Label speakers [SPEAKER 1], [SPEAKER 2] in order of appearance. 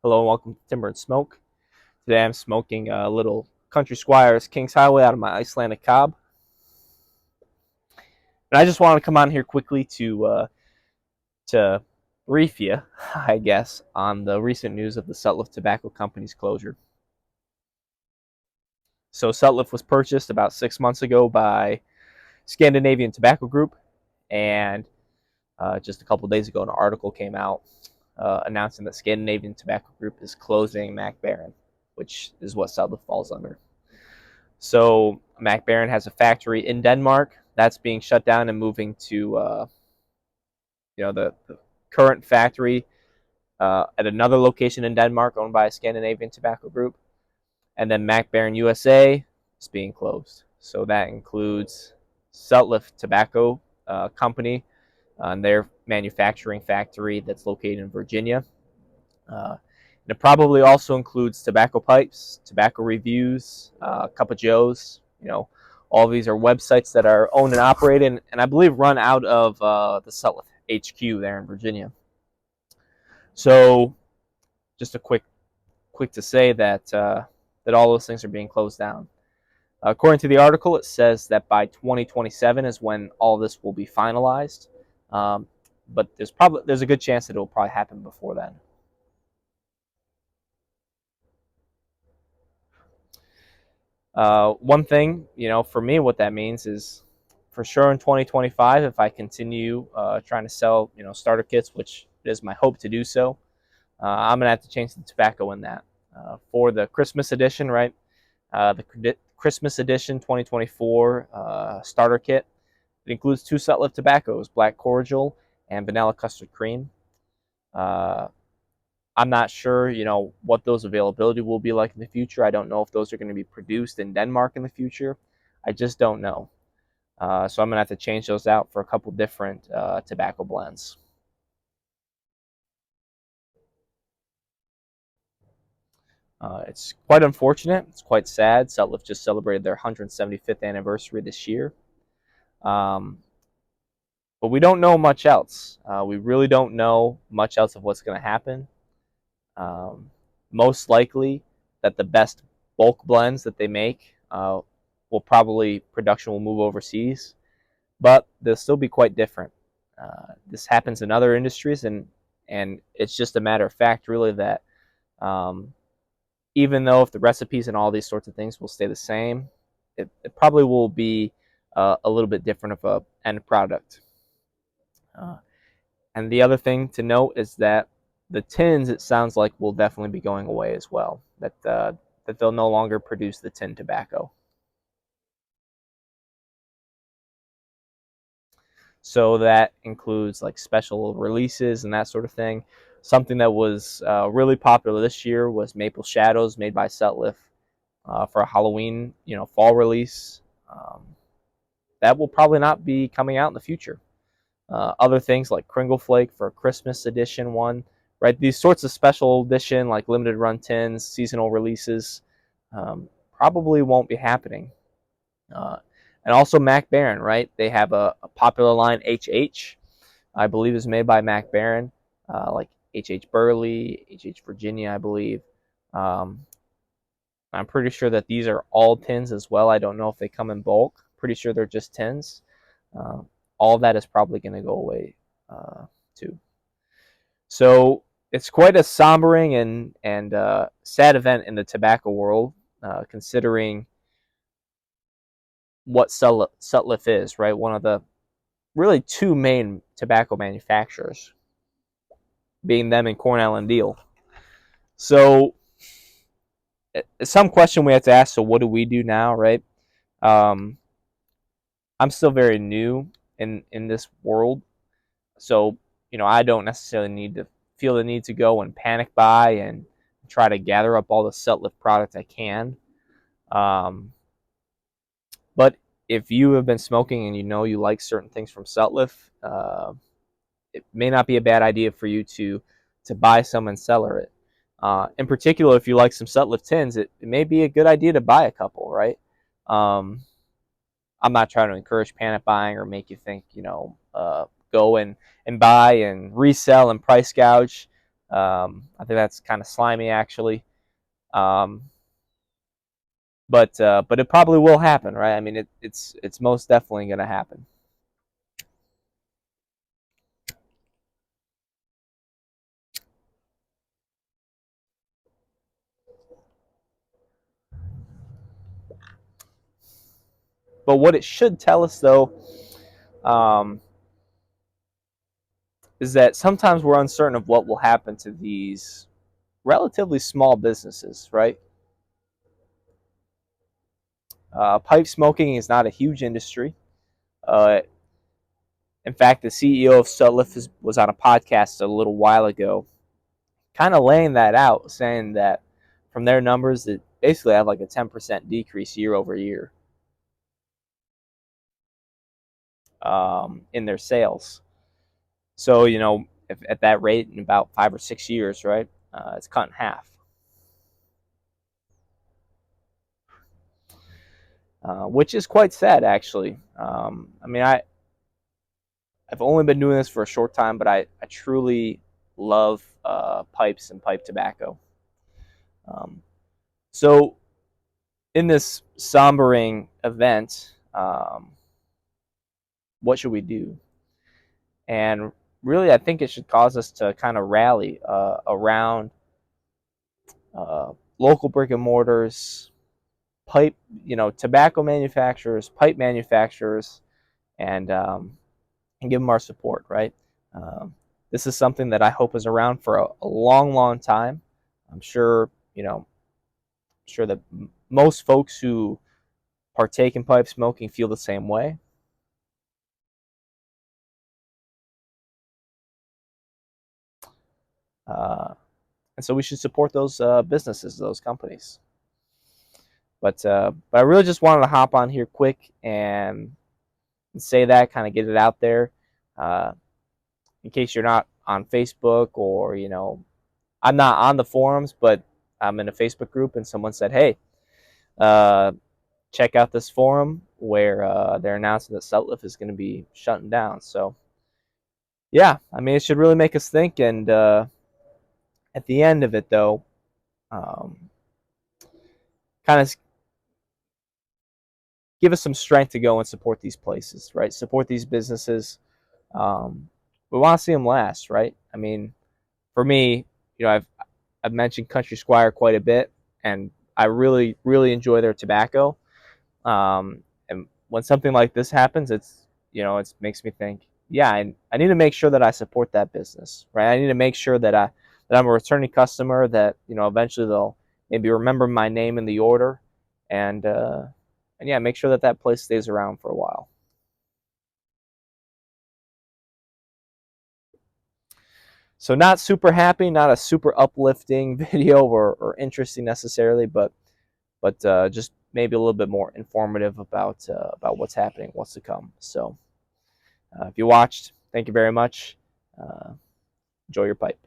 [SPEAKER 1] Hello and welcome to Timber and Smoke. Today I'm smoking a little Country Squires Kings Highway out of my Icelandic cob. And I just wanted to come on here quickly to brief you, I guess, on the recent news of the Sutliff Tobacco Company's closure. So Sutliff was purchased about 6 months ago by Scandinavian Tobacco Group, and just a couple days ago an article came out announcing that Scandinavian Tobacco Group is closing Mac Baren, which is what Sutliff falls under. So Mac Baren has a factory in Denmark that's being shut down and moving to the current factory at another location in Denmark owned by a Scandinavian Tobacco Group, and then Mac Baren USA is being closed. So that includes Sutliff Tobacco Company and their manufacturing factory that's located in Virginia. And it probably also includes Tobacco Pipes, Tobacco Reviews, Cup of Joe's. All of these are websites that are owned and operated, and I believe run out of the Sutliff HQ there in Virginia. So, just a quick to say that that all those things are being closed down. According to the article, it says that by 2027 is when all this will be finalized, but there's a good chance that it will probably happen before then. One thing, for me, what that means is, for sure in 2025, if I continue trying to sell, starter kits, which is my hope to do so, I'm gonna have to change the tobacco in that. For the Christmas edition, right? The Christmas edition 2024 starter kit. It includes 2 Sutliff tobaccos, Black Cordial and Vanilla Custard Cream. I'm not sure, what those availability will be like in the future. I don't know if those are going to be produced in Denmark in the future. I just don't know. So I'm going to have to change those out for a couple different tobacco blends. It's quite unfortunate. It's quite sad. Sutliff just celebrated their 175th anniversary this year. But we don't know much else. We really don't know much else of what's going to happen. Most likely that the best bulk blends that they make production will move overseas, but they'll still be quite different. This happens in other industries, and it's just a matter of fact, really, that even though if the recipes and all these sorts of things will stay the same, it probably will be a little bit different of a end product. And the other thing to note is that the tins, it sounds like, will definitely be going away as well. That they'll no longer produce the tin tobacco. So that includes like special releases and that sort of thing. Something that was really popular this year was Maple Shadows, made by Sutliff for a Halloween, fall release. That will probably not be coming out in the future. Other things like Kringle Flake for a Christmas edition one. Right, these sorts of special edition, like limited run tins, seasonal releases, probably won't be happening. And also Mac Baren, right? They have a popular line, HH, I believe is made by Mac Baren, like HH Burley, HH Virginia, I believe. I'm pretty sure that these are all tins as well. I don't know if they come in bulk. Pretty sure they're just tins. All of that is probably going to go away too. So it's quite a sombering and sad event in the tobacco world, considering what Sutliff is, right? One of the really 2 main tobacco manufacturers, being them and Cornell and Deal. So some question we have to ask, so what do we do now, right? I'm still very new in this world, so I don't necessarily feel the need to go and panic buy and try to gather up all the Sutliff product I can. But if you have been smoking and you like certain things from Sutliff, it may not be a bad idea for you to buy some and cellar it. In particular, if you like some Sutliff tins, it may be a good idea to buy a couple, right? I'm not trying to encourage panic buying or make you think, go and buy and resell and price gouge. I think that's kind of slimy, actually. Um, but it probably will happen, right? I mean, it's most definitely going to happen. But what it should tell us, though, um, is that sometimes we're uncertain of what will happen to these relatively small businesses, right? Pipe smoking is not a huge industry. Uh, in fact, the CEO of Sutliff was on a podcast a little while ago, kind of laying that out, saying that from their numbers, that basically have like a 10% decrease year over year in their sales. So, if at that rate in about 5 or 6 years, right, it's cut in half. Which is quite sad, actually. I mean, I've only been doing this for a short time, but I truly love pipes and pipe tobacco. Um, so, in this sombering event, what should we do? And really, I think it should cause us to kind of rally around local brick and mortars, pipe, tobacco manufacturers, pipe manufacturers, and give them our support, right? Um, this is something that I hope is around for a long, long time. I'm sure, sure that most folks who partake in pipe smoking feel the same way. Uh, and so we should support those businesses, those companies. But I really just wanted to hop on here quick and say that, kind of get it out there, uh, in case you're not on Facebook, or I'm not on the forums, but I'm in a Facebook group, and someone said, "Hey, uh, check out this forum where they're announcing that Sutliff is going to be shutting down." So yeah, I mean, it should really make us think. And at the end of it, though, kind of give us some strength to go and support these places, right? Support these businesses. Um, we want to see them last, right? I mean, for me, I've mentioned Country Squire quite a bit, and I really really enjoy their tobacco. And when something like this happens, it makes me think, yeah, I need to make sure that I support that business, right? I need to make sure that I'm a returning customer, that eventually they'll maybe remember my name in the order, and yeah, make sure that that place stays around for a while. So not super happy, not a super uplifting video or interesting necessarily, but just maybe a little bit more informative about what's happening, what's to come. So if you watched, thank you very much. Uh, enjoy your pipe.